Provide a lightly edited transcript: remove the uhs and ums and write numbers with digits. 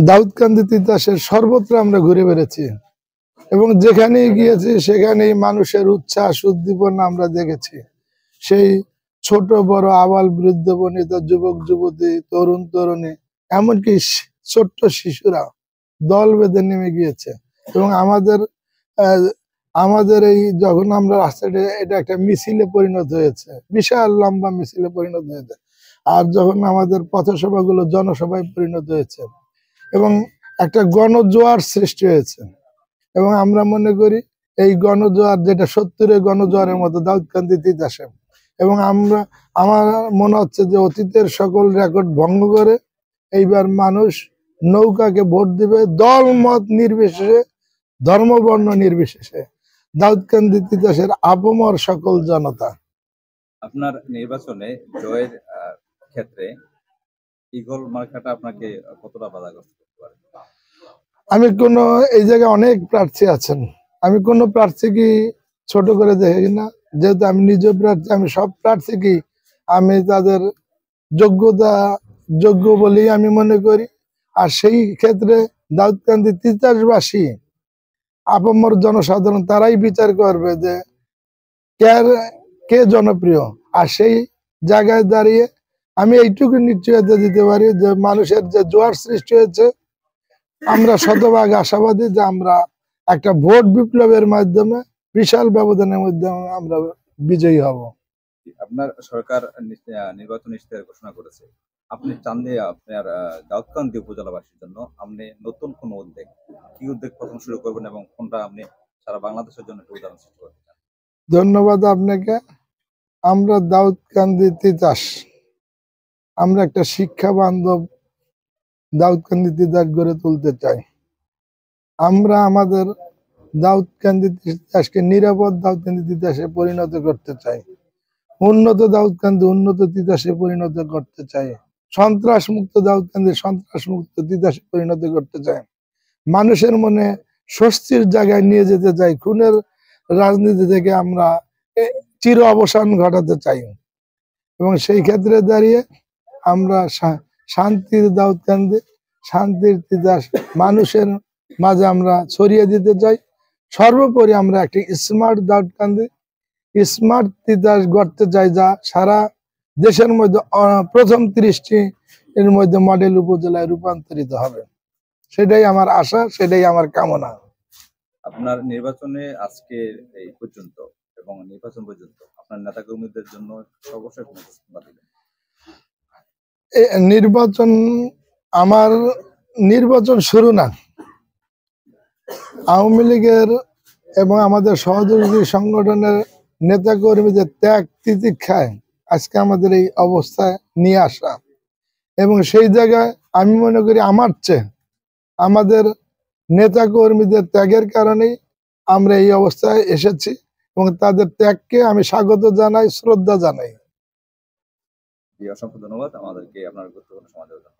দাউদকান্দি তিতাসের সর্বত্র আমরা ঘুরে বেড়েছি এবং যেখানেই গিয়েছি সেখানেই মানুষের উচ্ছ্বাস উদ্দীপনা আমরা দেখেছি। সেই ছোট বড় আবাল বৃদ্ধ বনিতা যুবক যুবতী তরুণ তরুণী এমনকি ছোট্ট শিশুরা দল বেঁধে নেমে গিয়েছে এবং আমাদের এই যখন আমরা রাস্তাটা এটা একটা মিছিলে পরিণত হয়েছে, বিশাল লম্বা মিছিলে পরিণত হয়েছে। আর যখন আমাদের পথসভাগুলো জনসভায় পরিণত হয়েছে এবং একটা গণজোয়ার সৃষ্টি হয়েছে এবং আমরা মনে করি এই গণজোয়ার যেটা 70-এর গণজোয়ারের মতো দাউদকান্দি তিতাসে এবং আমার মনে হচ্ছে যে অতীতের সকল রেকর্ড ভঙ্গ করে এইবার মানুষ নৌকাকে ভোট দিবে দল মত নির্বিশেষে, ধর্ম বর্ণ নির্বিশেষে। দাউদকান্দি তিতাসের আপমর সকল জনতা। আপনার নির্বাচনে জয়ের ক্ষেত্রে ঈগল মার্কাটা আপনাকে কতটা বাধাগ্রস্ত করতে পারে? আমি এই জায়গায় অনেক প্রার্থী আছেন, আমি কোন প্রার্থীকে ছোট করে দেখি না, যেহেতু আমি নিজ প্রার্থী। আমি সব প্রার্থীকে আমি তাদের যোগ্য বলেই আমি মনে করি। আর সেই ক্ষেত্রে দাউদকান্দি তিতাসবাসী আপামর জনসাধারণ তারাই বিচার করবে যে কে জনপ্রিয়। আর সেই জায়গায় দাঁড়িয়ে আমি এইটুকু নিশ্চয়তা দিতে পারি যে মানুষের যে জোয়ার সৃষ্টি হয়েছে, আমরা শতভাগ আশাবাদী যে আমরা একটা ভোট বিপ্লবের মাধ্যমে বিশাল ব্যবধানের মাধ্যমে আমরা বিজয়ী হব। আপনার সরকার নির্বাচন ইশতেহার ঘোষণা করেছে, আপনি চান যে আপনার দাউদকান্দি উপজেলাবাসীর জন্য আপনি নতুন কোন উদ্যোগ, কি উদ্যোগ প্রথম শুরু করবেন এবং কোনটা আপনি সারা বাংলাদেশের জন্য একটা উদাহরণ সৃষ্টি করতে চান? ধন্যবাদ আপনাকে। আমরা দাউদকান্দি তিতাস আমরা একটা শিক্ষা বান্ধব দাউদকান্দি তিতাস গড়ে তুলতে চাই। আমরা আমাদের দাউদকান্দি তিতাসকে নিরাপদ দাউদকান্দি তিতাসে পরিণত করতে চাই, উন্নত দাউদকান্দি উন্নত তিতাসে পরিণত করতে চাই, সন্ত্রাস মুক্ত দাউদকান্দি সন্ত্রাস মুক্ত তিতাসে পরিণত করতে চাই, মানুষের মনে স্বস্তির জায়গায় নিয়ে যেতে চাই, খুনের রাজনীতি থেকে আমরা চির অবসান ঘটাতে চাই এবং সেই ক্ষেত্রে দাঁড়িয়ে আমরা শান্তির দাউদকান্দি শান্তির তিতাস মানুষের মাঝে আমরা ছড়িয়ে দিতে চাই। সর্বোপরি আমরা একটি স্মার্ট দাউদকান্দি স্মার্ট তিতাস গড়তে চাই, যা সারা দেশের মধ্যে প্রথম 30টি এর মধ্যে মডেল উপজেলায় রূপান্তরিত হবে। সেটাই আমার আশা, সেটাই আমার কামনা। আপনার নির্বাচনে আজকে এই পর্যন্ত এবং নির্বাচন পর্যন্ত আপনার নেতাকর্মীদের জন্য সর্বশেষ আমার নির্বাচন শুরু না, আওয়ামী লীগের এবং আমাদের সহযোগী সংগঠনের নেতা কর্মীদের ত্যাগ তিতিক্ষায় আজকে আমাদের এই অবস্থায় নিয়ে আসা এবং সেই জায়গায় আমি মনে করি আমার চেয়ে আমাদের নেতা কর্মীদের ত্যাগের কারণেই আমরা এই অবস্থায় এসেছি এবং তাদের ত্যাগকে আমি স্বাগত জানাই, শ্রদ্ধা জানাই। অসংখ্য ধন্যবাদ আমাদেরকে আপনার গুরুত্বপূর্ণ সময় দেওয়ার জন্য।